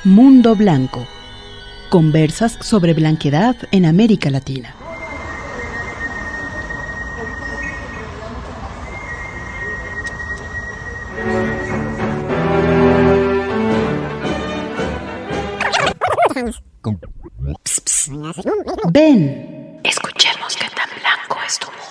Mundo Blanco. Conversas sobre blanqueidad en América Latina. Ven, escuchemos qué tan blanco es tu mundo.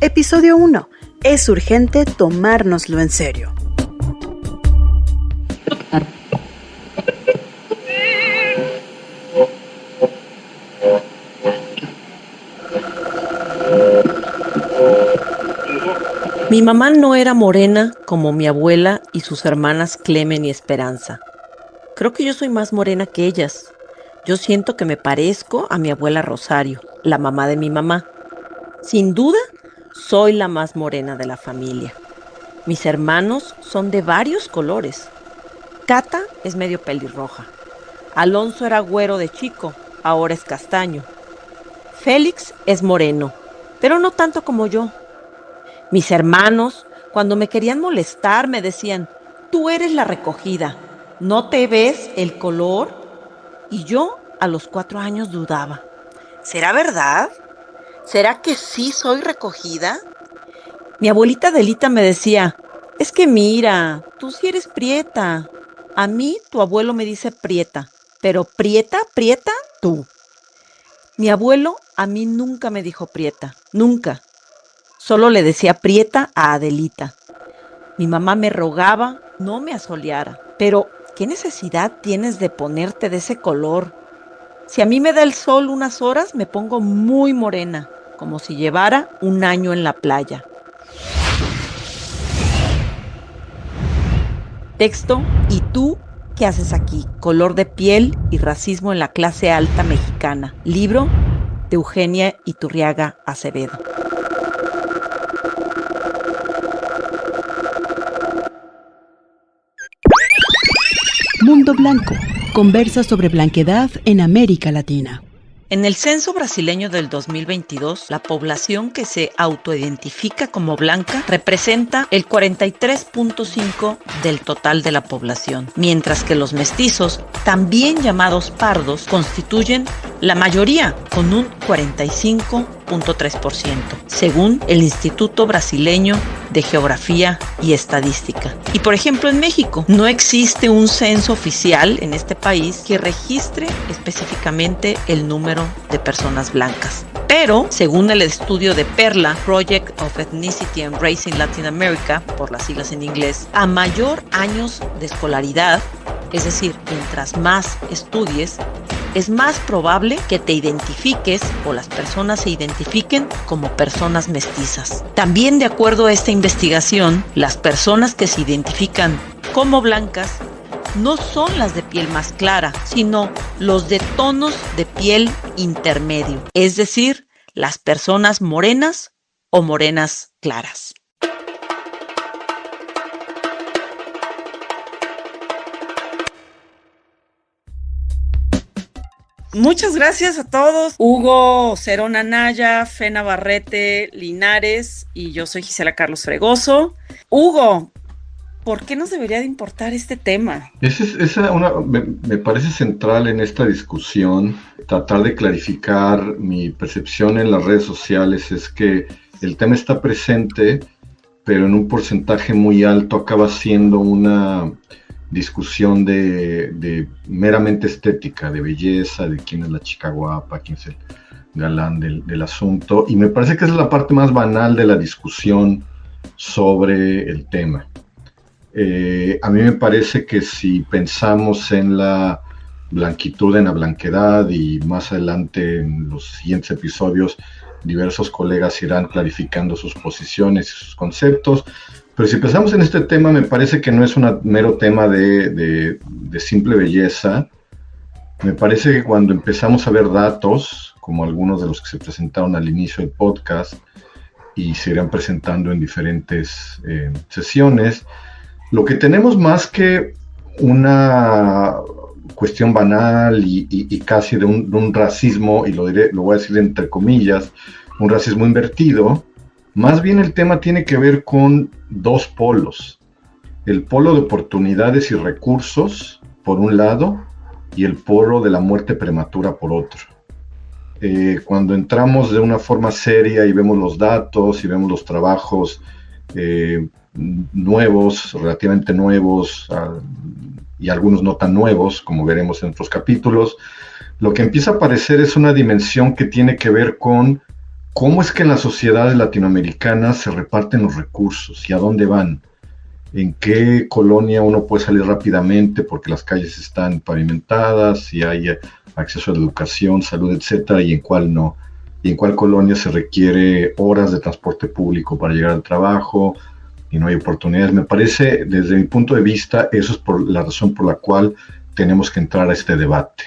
Episodio 1. Es urgente tomárnoslo en serio. Mi mamá no era morena como mi abuela y sus hermanas Clemen y Esperanza. Creo que yo soy más morena que ellas. Yo siento que me parezco a mi abuela Rosario, la mamá de mi mamá. Sin duda, soy la más morena de la familia. Mis hermanos son de varios colores. Cata es medio pelirroja. Alonso era güero de chico, ahora es castaño. Félix es moreno, pero no tanto como yo. Mis hermanos, cuando me querían molestar, me decían, tú eres la recogida, ¿no te ves el color? Y yo a los 4 años dudaba. ¿Será verdad? ¿Será que sí soy recogida? Mi abuelita Adelita me decía, es que mira, tú sí eres prieta. A mí tu abuelo me dice prieta, pero prieta, tú. Mi abuelo a mí nunca me dijo prieta, nunca. Solo le decía prieta a Adelita. Mi mamá me rogaba no me asoleara. Pero, ¿qué necesidad tienes de ponerte de ese color? Si a mí me da el sol unas horas, me pongo muy morena, como si llevara un año en la playa. Texto, ¿y tú qué haces aquí? Color de piel y racismo en la clase alta mexicana. Libro de Eugenia Iturriaga Acevedo. Mundo Blanco. Conversas sobre blanqueidad en América Latina. En el censo brasileño del 2022, la población que se autoidentifica como blanca representa el 43.5% del total de la población, mientras que los mestizos, también llamados pardos, constituyen la mayoría con un 45.3%, según el Instituto Brasileño de Geografía y Estadística. Y por ejemplo, en México no existe un censo oficial en este país que registre específicamente el número de personas blancas. Pero, según el estudio de PERLA, Project of Ethnicity and Race in Latin America, por las siglas en inglés, a mayor años de escolaridad, es decir, mientras más estudies, es más probable que te identifiques o las personas se identifiquen como personas mestizas. También, de acuerdo a esta investigación, las personas que se identifican como blancas no son las de piel más clara, sino los de tonos de piel intermedio, es decir, las personas morenas o morenas claras. Muchas gracias a todos. Hugo Cerón Anaya, Fe Navarrete Linares y yo soy Gisela Carlos Fregoso. Hugo, ¿por qué nos debería de importar este tema? Me parece central en esta discusión. Tratar de clarificar mi percepción en las redes sociales es que el tema está presente, pero en un porcentaje muy alto acaba siendo una discusión de meramente estética, de belleza, de quién es la chica guapa, quién es el galán del asunto, y me parece que esa es la parte más banal de la discusión sobre el tema. A mí me parece que si pensamos en la blanquitud, en la blanquedad, y más adelante en los siguientes episodios diversos colegas irán clarificando sus posiciones y sus conceptos. Pero si pensamos en este tema, me parece que no es un mero tema de simple belleza. Me parece que cuando empezamos a ver datos, como algunos de los que se presentaron al inicio del podcast, y se irán presentando en diferentes sesiones, lo que tenemos más que una cuestión banal y casi de un racismo, y lo voy a decir entre comillas, un racismo invertido. Más bien el tema tiene que ver con dos polos: el polo de oportunidades y recursos por un lado y el polo de la muerte prematura por otro. Cuando entramos de una forma seria y vemos los datos y vemos los trabajos nuevos, relativamente nuevos, y algunos no tan nuevos, como veremos en otros capítulos, lo que empieza a aparecer es una dimensión que tiene que ver con cómo es que en las sociedades latinoamericanas se reparten los recursos y a dónde van. En qué colonia uno puede salir rápidamente porque las calles están pavimentadas y hay acceso a la educación, salud, etcétera, y en cuál no. Y en cuál colonia se requiere horas de transporte público para llegar al trabajo y no hay oportunidades. Me parece, desde mi punto de vista, eso es la razón por la cual tenemos que entrar a este debate.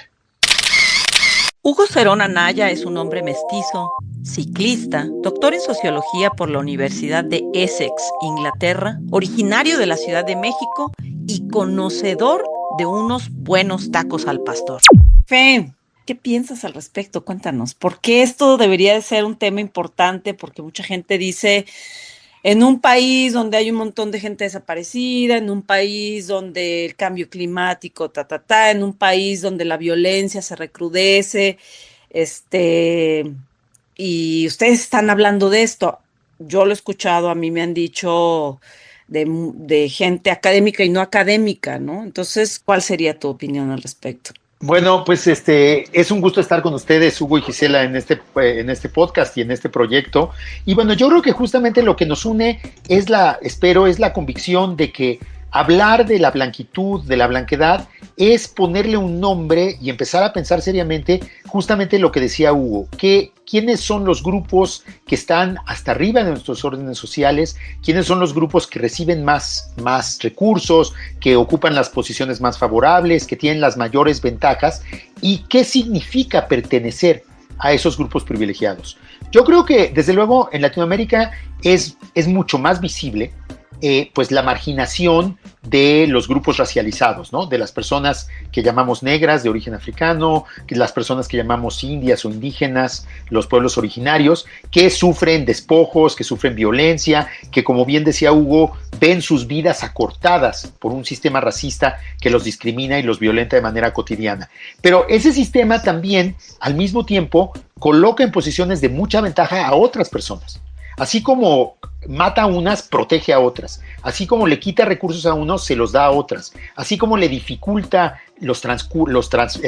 Hugo Cerón Anaya es un hombre mestizo, ciclista, doctor en sociología por la Universidad de Essex, Inglaterra, originario de la Ciudad de México y conocedor de unos buenos tacos al pastor. Fe, ¿qué piensas al respecto? Cuéntanos, ¿por qué esto debería de ser un tema importante? Porque mucha gente dice, en un país donde hay un montón de gente desaparecida, en un país donde el cambio climático, en un país donde la violencia se recrudece, y ustedes están hablando de esto. Yo lo he escuchado, a mí me han dicho de gente académica y no académica, ¿no? Entonces, ¿cuál sería tu opinión al respecto? Bueno, pues es un gusto estar con ustedes, Hugo y Gisela, en este podcast y en este proyecto. Y bueno, yo creo que justamente lo que nos une es la convicción de que hablar de la blanquitud, de la blanquedad, es ponerle un nombre y empezar a pensar seriamente justamente lo que decía Hugo, quiénes son los grupos que están hasta arriba de nuestros órdenes sociales, quiénes son los grupos que reciben más recursos, que ocupan las posiciones más favorables, que tienen las mayores ventajas, y qué significa pertenecer a esos grupos privilegiados. Yo creo que, desde luego, en Latinoamérica es mucho más visible pues la marginación de los grupos racializados, ¿no? De las personas que llamamos negras de origen africano, las personas que llamamos indias o indígenas, los pueblos originarios, que sufren despojos, que sufren violencia, que, como bien decía Hugo, ven sus vidas acortadas por un sistema racista que los discrimina y los violenta de manera cotidiana. Pero ese sistema también, al mismo tiempo, coloca en posiciones de mucha ventaja a otras personas. Así como mata a unas, protege a otras. Así como le quita recursos a unos, se los da a otras. Así como le dificulta el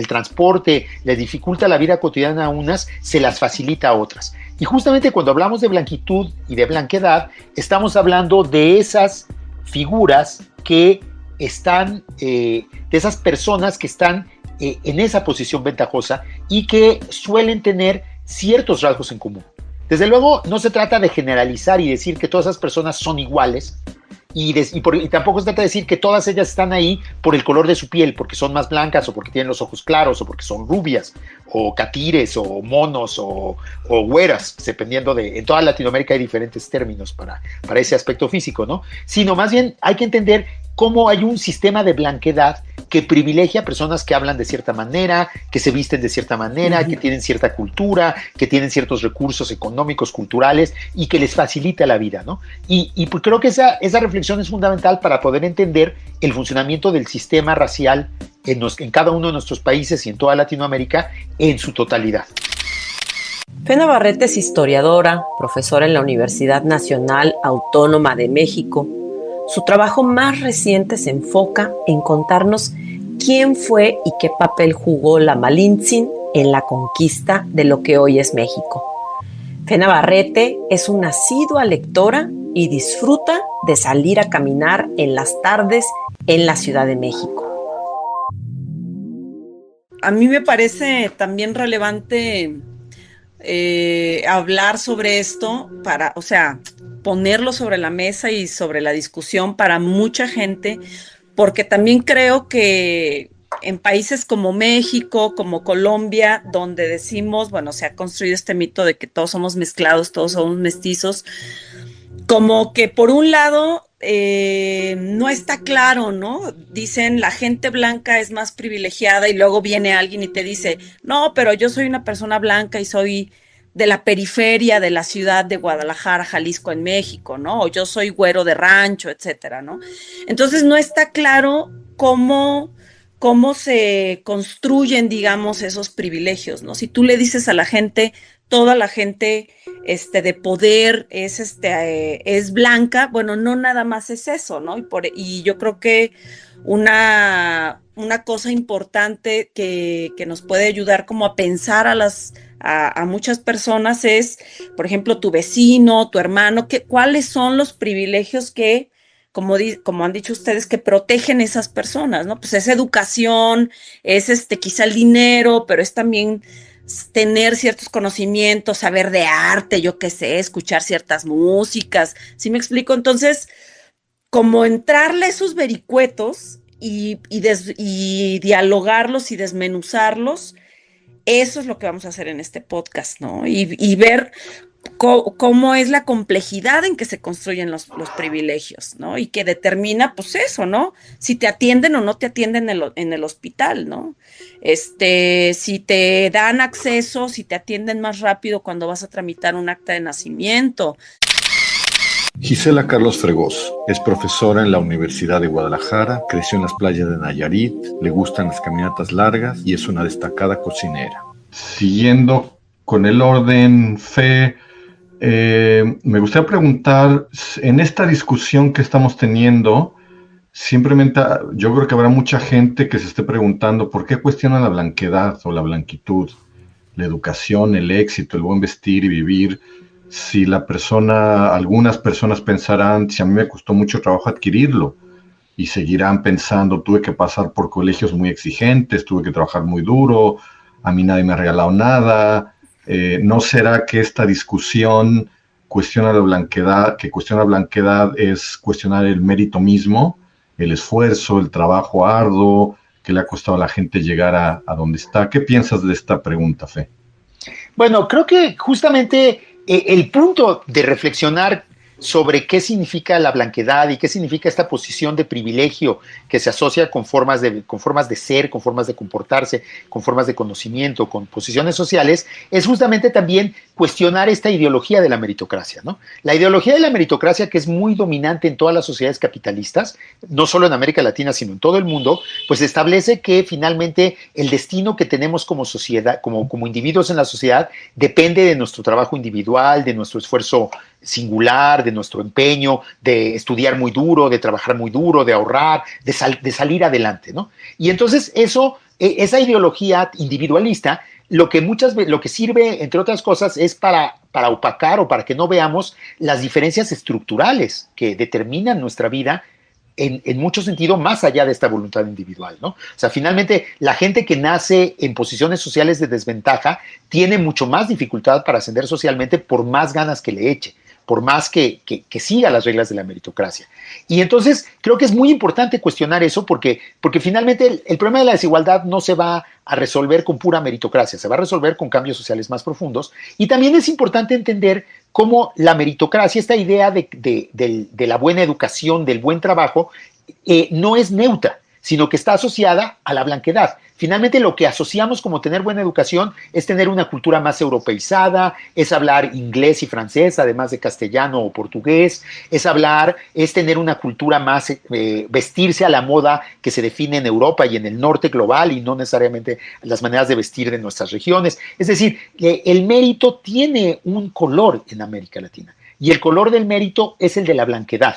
transporte, le dificulta la vida cotidiana a unas, se las facilita a otras. Y justamente cuando hablamos de blanquitud y de blanquedad, estamos hablando de esas figuras que están, de esas personas que están en esa posición ventajosa y que suelen tener ciertos rasgos en común. Desde luego, no se trata de generalizar y decir que todas esas personas son iguales, y tampoco se trata de decir que todas ellas están ahí por el color de su piel, porque son más blancas o porque tienen los ojos claros o porque son rubias o catires o monos o güeras, dependiendo en toda Latinoamérica hay diferentes términos para ese aspecto físico, ¿no? Sino más bien hay que entender cómo hay un sistema de blanquedad que privilegia a personas que hablan de cierta manera, que se visten de cierta manera, que tienen cierta cultura, que tienen ciertos recursos económicos, culturales, y que les facilita la vida, ¿no? Y pues creo que esa reflexión es fundamental para poder entender el funcionamiento del sistema racial en cada uno de nuestros países y en toda Latinoamérica en su totalidad. Fe Navarrete es historiadora, profesora en la Universidad Nacional Autónoma de México. Su trabajo más reciente se enfoca en contarnos quién fue y qué papel jugó la Malintzin en la conquista de lo que hoy es México. Fe Navarrete es una asidua lectora y disfruta de salir a caminar en las tardes en la Ciudad de México. A mí me parece también relevante hablar sobre esto ponerlo sobre la mesa y sobre la discusión para mucha gente, porque también creo que en países como México, como Colombia, donde decimos, bueno, se ha construido este mito de que todos somos mezclados, todos somos mestizos, como que por un lado no está claro, ¿no? Dicen la gente blanca es más privilegiada y luego viene alguien y te dice, no, pero yo soy una persona blanca y soy de la periferia de la ciudad de Guadalajara, Jalisco, en México, ¿no? O yo soy güero de rancho, etcétera, ¿no? Entonces no está claro cómo se construyen, digamos, esos privilegios, ¿no? Si tú le dices a la gente, toda la gente de poder es blanca, bueno, no nada más es eso, ¿no? Y yo creo que una cosa importante que nos puede ayudar como a pensar a muchas personas es, por ejemplo, tu vecino, tu hermano, cuáles son los privilegios que, como han dicho ustedes, que protegen esas personas, ¿no? Pues es educación, es quizá el dinero, pero es también tener ciertos conocimientos, saber de arte, yo qué sé, escuchar ciertas músicas, ¿sí me explico? Entonces, como entrarle a esos vericuetos y dialogarlos y desmenuzarlos, eso es lo que vamos a hacer en este podcast, ¿no? Y ver cómo es la complejidad en que se construyen los privilegios, ¿no? Y que determina, pues eso, ¿no? Si te atienden o no te atienden en el hospital, ¿no? Si te dan acceso, si te atienden más rápido cuando vas a tramitar un acta de nacimiento. Gisela Carlos Fregós es profesora en la Universidad de Guadalajara, creció en las playas de Nayarit, le gustan las caminatas largas y es una destacada cocinera. Siguiendo con el orden, Fe, me gustaría preguntar, en esta discusión que estamos teniendo, simplemente yo creo que habrá mucha gente que se esté preguntando por qué cuestiona la blanquedad o la blanquitud, la educación, el éxito, el buen vestir y vivir. Si algunas personas pensarán, si a mí me costó mucho trabajo adquirirlo, y seguirán pensando, tuve que pasar por colegios muy exigentes, tuve que trabajar muy duro, a mí nadie me ha regalado nada. ¿No será que esta discusión cuestiona la blanquedad, que cuestiona la blanquedad es cuestionar el mérito mismo, el esfuerzo, el trabajo arduo que le ha costado a la gente llegar a donde está? ¿Qué piensas de esta pregunta, Fe? Bueno, creo que justamente el punto de reflexionar sobre qué significa la blanquedad y qué significa esta posición de privilegio que se asocia con formas de ser, con formas de comportarse, con formas de conocimiento, con posiciones sociales, es justamente también cuestionar esta ideología de la meritocracia, ¿no? La ideología de la meritocracia, que es muy dominante en todas las sociedades capitalistas, no solo en América Latina, sino en todo el mundo, pues establece que finalmente el destino que tenemos como sociedad, como individuos en la sociedad, depende de nuestro trabajo individual, de nuestro esfuerzo singular, de nuestro empeño, de estudiar muy duro, de trabajar muy duro, de ahorrar, de salir adelante, ¿no? Y entonces esa ideología individualista, lo que sirve, entre otras cosas, es para opacar o para que no veamos las diferencias estructurales que determinan nuestra vida en mucho sentido, más allá de esta voluntad individual, ¿no? O sea, finalmente, la gente que nace en posiciones sociales de desventaja tiene mucho más dificultad para ascender socialmente por más ganas que le eche, por más que siga las reglas de la meritocracia. Y entonces creo que es muy importante cuestionar eso porque finalmente el problema de la desigualdad no se va a resolver con pura meritocracia, se va a resolver con cambios sociales más profundos. Y también es importante entender cómo la meritocracia, esta idea de la buena educación, del buen trabajo, no es neutra, sino que está asociada a la blanquedad. Finalmente, lo que asociamos como tener buena educación es tener una cultura más europeizada, es hablar inglés y francés, además de castellano o portugués, es tener una cultura más, vestirse a la moda que se define en Europa y en el norte global y no necesariamente las maneras de vestir de nuestras regiones. Es decir, el mérito tiene un color en América Latina y el color del mérito es el de la blanquedad.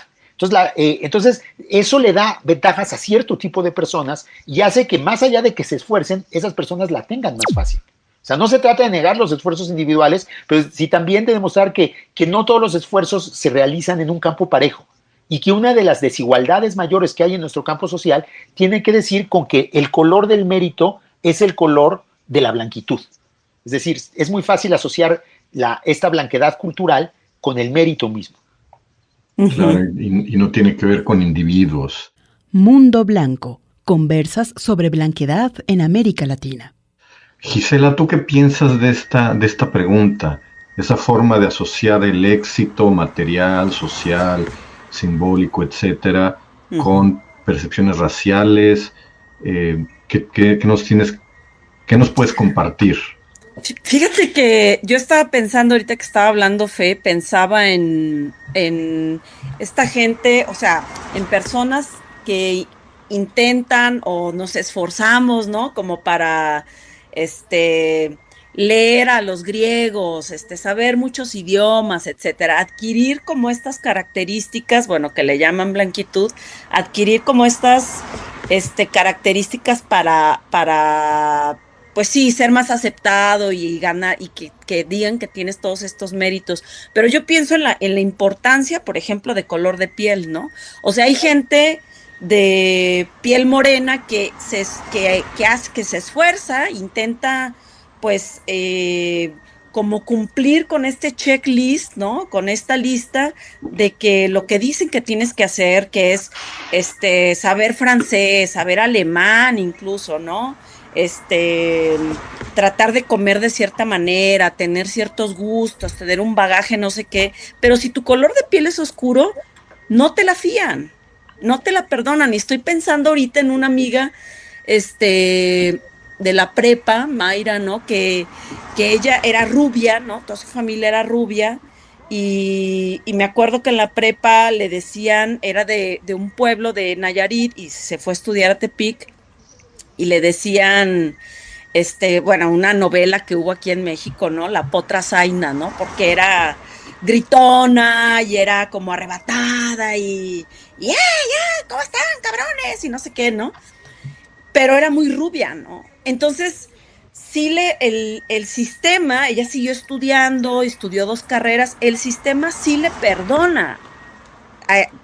Entonces, eso le da ventajas a cierto tipo de personas y hace que más allá de que se esfuercen, esas personas la tengan más fácil. O sea, no se trata de negar los esfuerzos individuales, pero sí también de demostrar que no todos los esfuerzos se realizan en un campo parejo y que una de las desigualdades mayores que hay en nuestro campo social tiene que decir con que el color del mérito es el color de la blanquitud. Es decir, es muy fácil asociar esta blanquedad cultural con el mérito mismo. Claro, y no tiene que ver con individuos. Mundo Blanco. Conversas sobre blanquedad en América Latina. Gisela, ¿tú qué piensas de esta pregunta? Esa forma de asociar el éxito material, social, simbólico, etcétera, Ujú. con percepciones raciales. ¿Qué nos puedes compartir? Fíjate que yo estaba pensando ahorita que estaba hablando Fe, pensaba en esta gente, o sea, en personas que intentan o nos esforzamos, ¿no? Como para, este, leer a los griegos, saber muchos idiomas, etcétera, adquirir como estas características, bueno, que le llaman blanquitud, adquirir como estas, características para pues sí, ser más aceptado y ganar y que digan que tienes todos estos méritos. Pero yo pienso en la importancia, por ejemplo, de color de piel, ¿no? O sea, hay gente de piel morena que se esfuerza, intenta, pues, como cumplir con este checklist, ¿no? Con esta lista de que lo que dicen que tienes que hacer, que es saber francés, saber alemán incluso, ¿no? Tratar de comer de cierta manera, tener ciertos gustos, tener un bagaje, no sé qué, pero si tu color de piel es oscuro, no te la fían, no te la perdonan. Y estoy pensando ahorita en una amiga, de la prepa, Mayra, ¿no? Que ella era rubia, ¿no? Toda su familia era rubia. Y me acuerdo que en la prepa le decían, era de un pueblo de Nayarit y se fue a estudiar a Tepic y le decían, bueno, una novela que hubo aquí en México, ¿no? La Potra Zaina, ¿no? Porque era gritona y era como arrebatada y ¡ya! ¿Cómo están, cabrones! Y no sé qué, ¿no? Pero era muy rubia, ¿no? Entonces, sí el sistema, ella siguió estudiando, estudió 2 carreras, el sistema sí le perdona,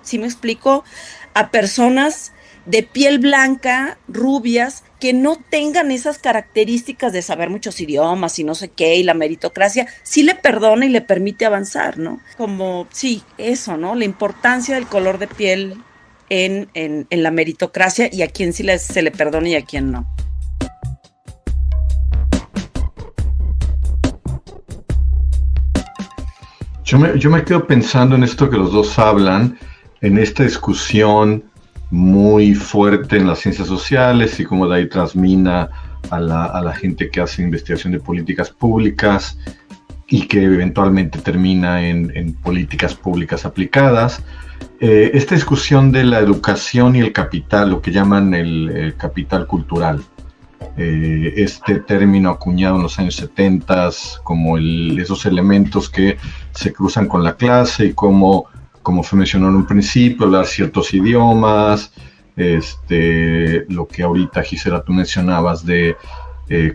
¿sí me explico? A personas de piel blanca, rubias, que no tengan esas características de saber muchos idiomas y no sé qué, y la meritocracia, sí le perdona y le permite avanzar, ¿no? Como, sí, eso, ¿no? La importancia del color de piel en la meritocracia y a quién sí se le perdona y a quién no. Yo me quedo pensando en esto que los dos hablan, en esta discusión muy fuerte en las ciencias sociales y cómo de ahí transmina a la gente que hace investigación de políticas públicas y que eventualmente termina en políticas públicas aplicadas. Esta discusión de la educación y el capital, lo que llaman el capital cultural. Este término acuñado en los años 70 como esos elementos que se cruzan con la clase y como se mencionó en un principio, hablar ciertos idiomas, lo que ahorita Gisela tú mencionabas de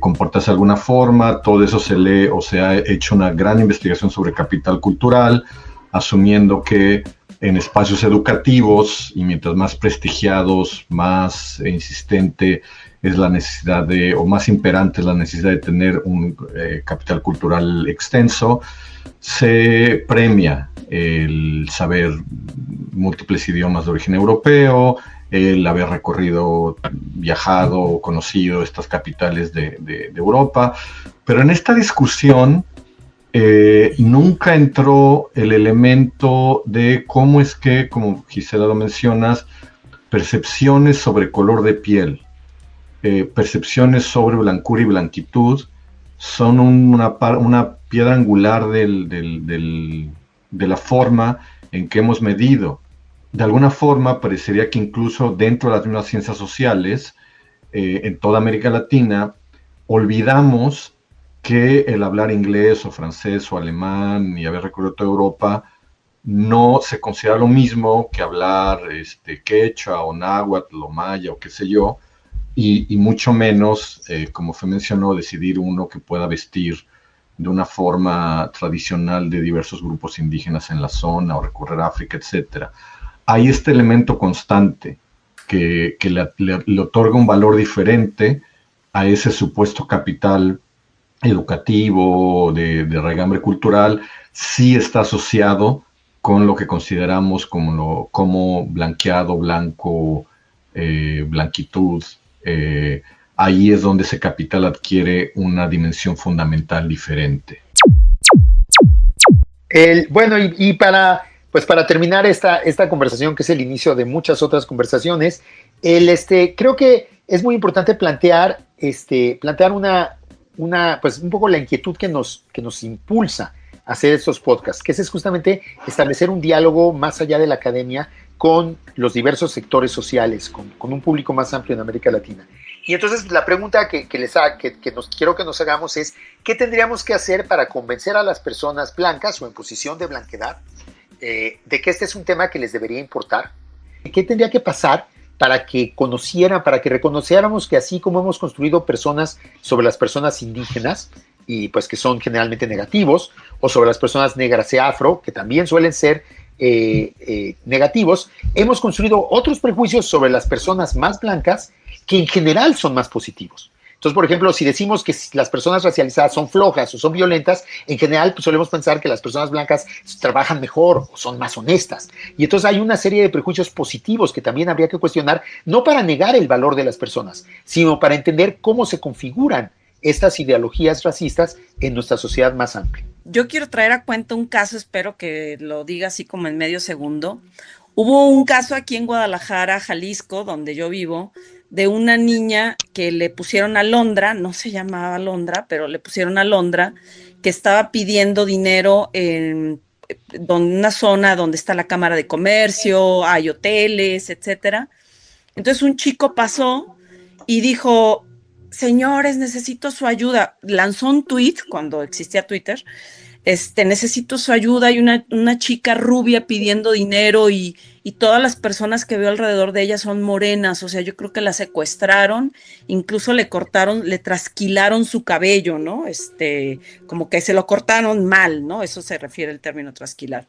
comportarse de alguna forma, todo eso se lee o se ha hecho una gran investigación sobre capital cultural, asumiendo que en espacios educativos y mientras más prestigiados, más insistente es la necesidad o más imperante es la necesidad de tener un capital cultural extenso, se premia el saber múltiples idiomas de origen europeo, el haber viajado, conocido estas capitales de Europa, pero en esta discusión nunca entró el elemento de cómo es que, como Gisela lo mencionas, percepciones sobre color de piel, percepciones sobre blancura y blanquitud son una piedra angular de la forma en que hemos medido. De alguna forma parecería que incluso dentro de las mismas ciencias sociales, en toda América Latina, olvidamos que el hablar inglés o francés o alemán y haber recorrido toda Europa no se considera lo mismo que hablar quechua o náhuatl o maya o qué sé yo, y mucho menos, como se mencionó, decidir uno que pueda vestir de una forma tradicional de diversos grupos indígenas en la zona o recorrer África, etc. Hay este elemento constante que le otorga un valor diferente a ese supuesto capital educativo, de regambre cultural, sí está asociado con lo que consideramos como blanqueado, blanco, blanquitud. Ahí es donde ese capital adquiere una dimensión fundamental diferente. Bueno, y para Pues para terminar esta conversación, que es el inicio de muchas otras conversaciones, creo que es muy importante plantear pues un poco la inquietud que nos impulsa a hacer estos podcasts, que es justamente establecer un diálogo más allá de la academia con los diversos sectores sociales, con un público más amplio en América Latina. Y entonces la pregunta que quiero que nos hagamos es, ¿qué tendríamos que hacer para convencer a las personas blancas o en posición de blanquedad de que este es un tema que les debería importar? ¿Qué tendría que pasar para que reconociéramos que así como hemos construido personas sobre las personas indígenas, y pues que son generalmente negativos, o sobre las personas negras y afro, que también suelen ser negativos, hemos construido otros prejuicios sobre las personas más blancas que en general son más positivos? Entonces, por ejemplo, si decimos que las personas racializadas son flojas o son violentas, en general pues, solemos pensar que las personas blancas trabajan mejor o son más honestas. Y entonces hay una serie de prejuicios positivos que también habría que cuestionar, no para negar el valor de las personas, sino para entender cómo se configuran estas ideologías racistas en nuestra sociedad más amplia. Yo quiero traer a cuenta un caso, espero que lo diga así como en medio segundo. Hubo un caso aquí en Guadalajara, Jalisco, donde yo vivo, de una niña que le pusieron Alondra, no se llamaba Alondra, pero le pusieron Alondra, que estaba pidiendo dinero en una zona donde está la Cámara de Comercio, hay hoteles, etcétera. Entonces un chico pasó y dijo: señores, necesito su ayuda. Lanzó un tweet cuando existía Twitter. Necesito su ayuda. Hay una chica rubia pidiendo dinero y todas las personas que veo alrededor de ella son morenas. O sea, yo creo que la secuestraron, incluso le trasquilaron su cabello, ¿no? Como que se lo cortaron mal, ¿no? Eso se refiere el término trasquilar.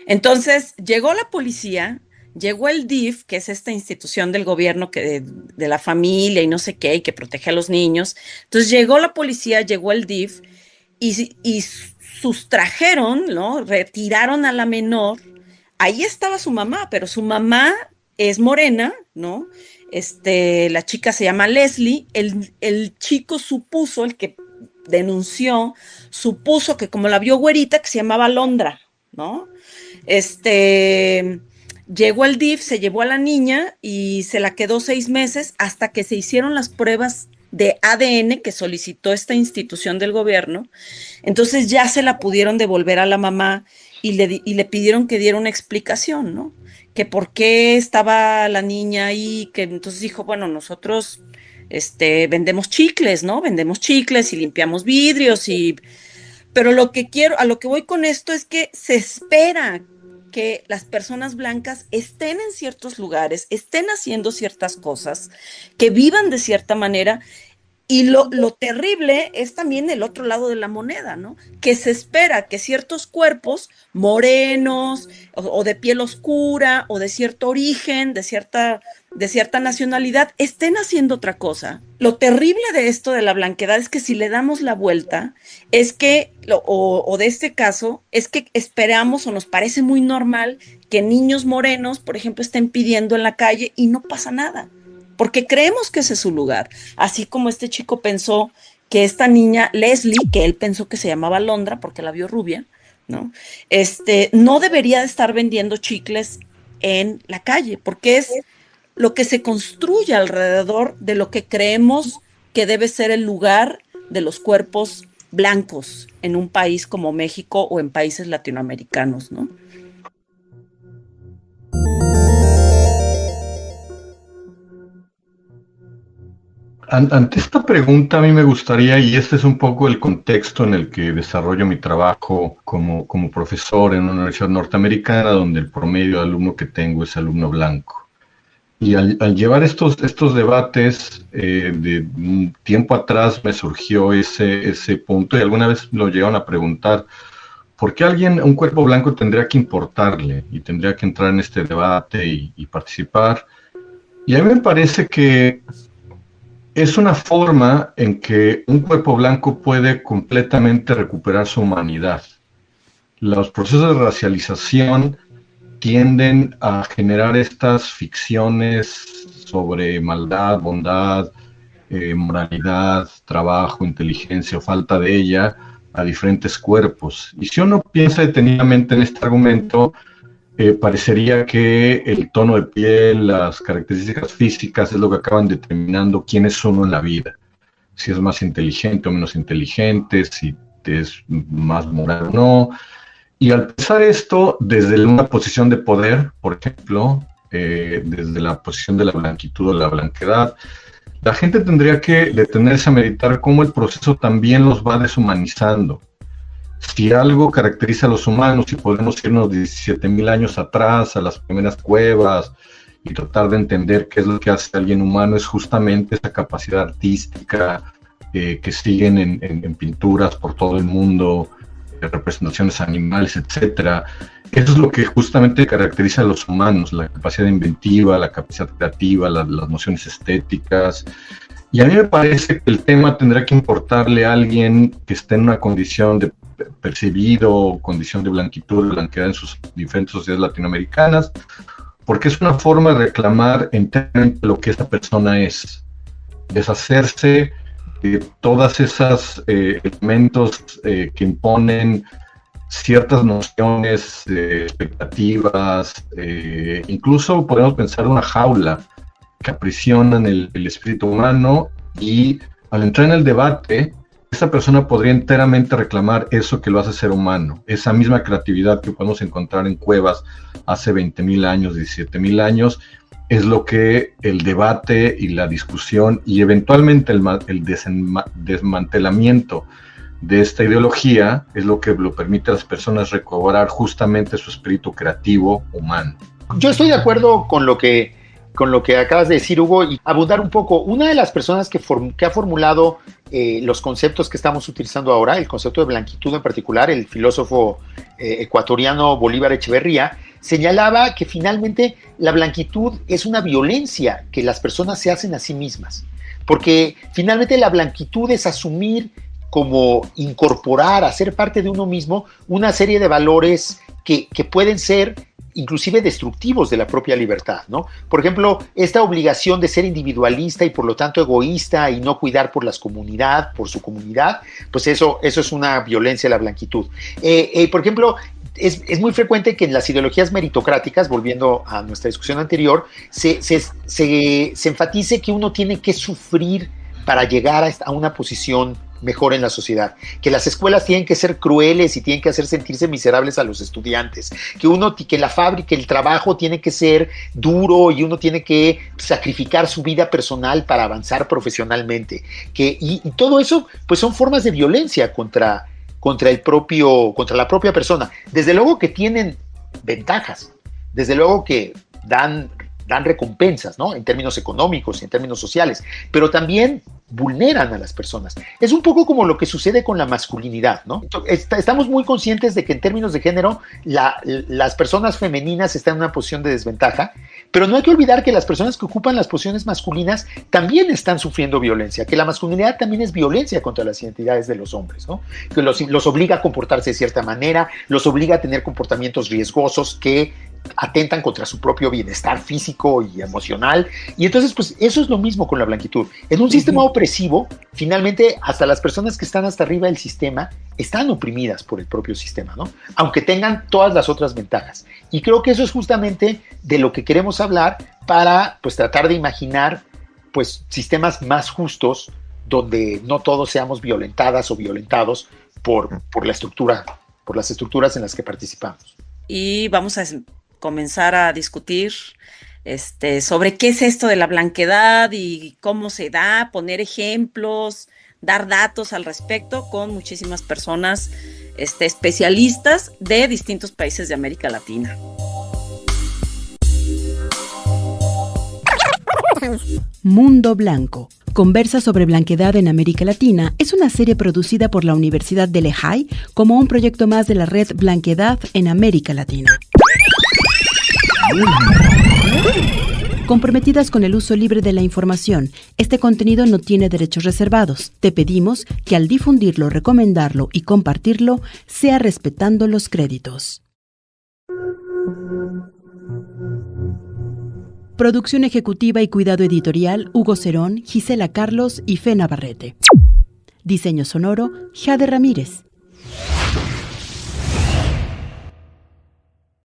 Entonces, llegó la policía. Llegó el DIF, que es esta institución del gobierno de la familia y no sé qué, y que protege a los niños. Entonces llegó la policía, llegó el DIF y sustrajeron, ¿no? Retiraron a la menor. Ahí estaba su mamá, pero su mamá es morena, ¿no? La chica se llama Leslie. El chico supuso, el que denunció, supuso que como la vio güerita, que se llamaba Alondra, ¿no? Llegó el DIF, se llevó a la niña y se la quedó 6 meses hasta que se hicieron las pruebas de ADN que solicitó esta institución del gobierno. Entonces ya se la pudieron devolver a la mamá y le pidieron que diera una explicación, ¿no? Que por qué estaba la niña ahí, que entonces dijo, bueno, nosotros vendemos chicles, ¿no? Vendemos chicles y limpiamos vidrios pero a lo que voy con esto es que se espera que las personas blancas estén en ciertos lugares, estén haciendo ciertas cosas, que vivan de cierta manera. Y lo terrible es también el otro lado de la moneda, ¿no? Que se espera que ciertos cuerpos morenos o de piel oscura o de cierto origen, de cierta nacionalidad, estén haciendo otra cosa. Lo terrible de esto de la blanquedad es que si le damos la vuelta, es que, o de este caso, es que esperamos o nos parece muy normal que niños morenos, por ejemplo, estén pidiendo en la calle y no pasa nada. Porque creemos que ese es su lugar, así como este chico pensó que esta niña Leslie, que él pensó que se llamaba Alondra porque la vio rubia, ¿no? No debería de estar vendiendo chicles en la calle, porque es lo que se construye alrededor de lo que creemos que debe ser el lugar de los cuerpos blancos en un país como México o en países latinoamericanos, ¿no? Ante esta pregunta a mí me gustaría, y este es un poco el contexto en el que desarrollo mi trabajo como profesor en una universidad norteamericana, donde el promedio de alumno que tengo es alumno blanco. Y al llevar estos debates, de un tiempo atrás me surgió ese punto, y alguna vez lo llegaron a preguntar, ¿por qué un cuerpo blanco tendría que importarle y tendría que entrar en este debate y participar? Y a mí me parece que es una forma en que un cuerpo blanco puede completamente recuperar su humanidad. Los procesos de racialización tienden a generar estas ficciones sobre maldad, bondad, moralidad, trabajo, inteligencia o falta de ella, a diferentes cuerpos. Y si uno piensa detenidamente en este argumento, parecería que el tono de piel, las características físicas es lo que acaban determinando quién es uno en la vida. Si es más inteligente o menos inteligente, si es más moral o no. Y al pensar esto desde una posición de poder, por ejemplo, desde la posición de la blanquitud o la blanquedad, la gente tendría que detenerse a meditar cómo el proceso también los va deshumanizando. Si algo caracteriza a los humanos, y podemos irnos 17,000 años atrás a las primeras cuevas y tratar de entender qué es lo que hace a alguien humano, es justamente esa capacidad artística que siguen en pinturas por todo el mundo, representaciones animales, etcétera. Eso es lo que justamente caracteriza a los humanos, la capacidad inventiva, la capacidad creativa, las nociones estéticas. Y a mí me parece que el tema tendrá que importarle a alguien que esté en una condición de percibido, condición de blanquitud, de blanquedad en sus diferentes sociedades latinoamericanas, porque es una forma de reclamar enteramente lo que esta persona es, deshacerse de todas esas elementos que imponen ciertas nociones, expectativas, incluso podemos pensar en una jaula que aprisionan el espíritu humano, y al entrar en el debate, esa persona podría enteramente reclamar eso que lo hace ser humano, esa misma creatividad que podemos encontrar en cuevas hace 20,000 años, 17,000 años, es lo que el debate y la discusión y eventualmente el desmantelamiento de esta ideología es lo que lo permite a las personas recobrar justamente su espíritu creativo humano. Yo estoy de acuerdo con lo que acabas de decir, Hugo, y abundar un poco. Una de las personas que ha formulado los conceptos que estamos utilizando ahora, el concepto de blanquitud en particular, el filósofo ecuatoriano Bolívar Echeverría, señalaba que finalmente la blanquitud es una violencia que las personas se hacen a sí mismas, porque finalmente la blanquitud es asumir, como incorporar, hacer parte de uno mismo una serie de valores que pueden ser inclusive destructivos de la propia libertad, ¿no? Por ejemplo, esta obligación de ser individualista y por lo tanto egoísta y no cuidar por su comunidad, pues eso es una violencia de la blanquitud. Por ejemplo, es muy frecuente que en las ideologías meritocráticas, volviendo a nuestra discusión anterior, se enfatice que uno tiene que sufrir para llegar a una posición mejor en la sociedad, que las escuelas tienen que ser crueles y tienen que hacer sentirse miserables a los estudiantes, que la fábrica, el trabajo tiene que ser duro y uno tiene que sacrificar su vida personal para avanzar profesionalmente, y todo eso pues son formas de violencia contra la propia persona. Desde luego que tienen ventajas, desde luego que dan recompensas, ¿no? En términos económicos y en términos sociales, pero también vulneran a las personas. Es un poco como lo que sucede con la masculinidad, ¿no? Estamos muy conscientes de que en términos de género las personas femeninas están en una posición de desventaja, pero no hay que olvidar que las personas que ocupan las posiciones masculinas también están sufriendo violencia, que la masculinidad también es violencia contra las identidades de los hombres, ¿no? Que los obliga a comportarse de cierta manera, los obliga a tener comportamientos riesgosos que atentan contra su propio bienestar físico y emocional. Y entonces, pues eso es lo mismo con la blanquitud. En un sistema opresivo, finalmente, hasta las personas que están hasta arriba del sistema están oprimidas por el propio sistema, ¿no? Aunque tengan todas las otras ventajas. Y creo que eso es justamente de lo que queremos hablar para, pues, tratar de imaginar, pues, sistemas más justos donde no todos seamos violentadas o violentados por la estructura, por las estructuras en las que participamos. Y vamos a comenzar a discutir sobre qué es esto de la blanquedad y cómo se da, poner ejemplos, dar datos al respecto con muchísimas personas especialistas de distintos países de América Latina. Mundo Blanco. Conversa sobre blanquedad en América Latina es una serie producida por la Universidad de Lehigh como un proyecto más de la red Blanquedad en América Latina. Comprometidas con el uso libre de la información, este contenido no tiene derechos reservados. Te pedimos que al difundirlo, recomendarlo y compartirlo, sea respetando los créditos. Producción ejecutiva y cuidado editorial, Hugo Cerón, Gisela Carlos y Fe Navarrete. Diseño sonoro, Jade Ramírez.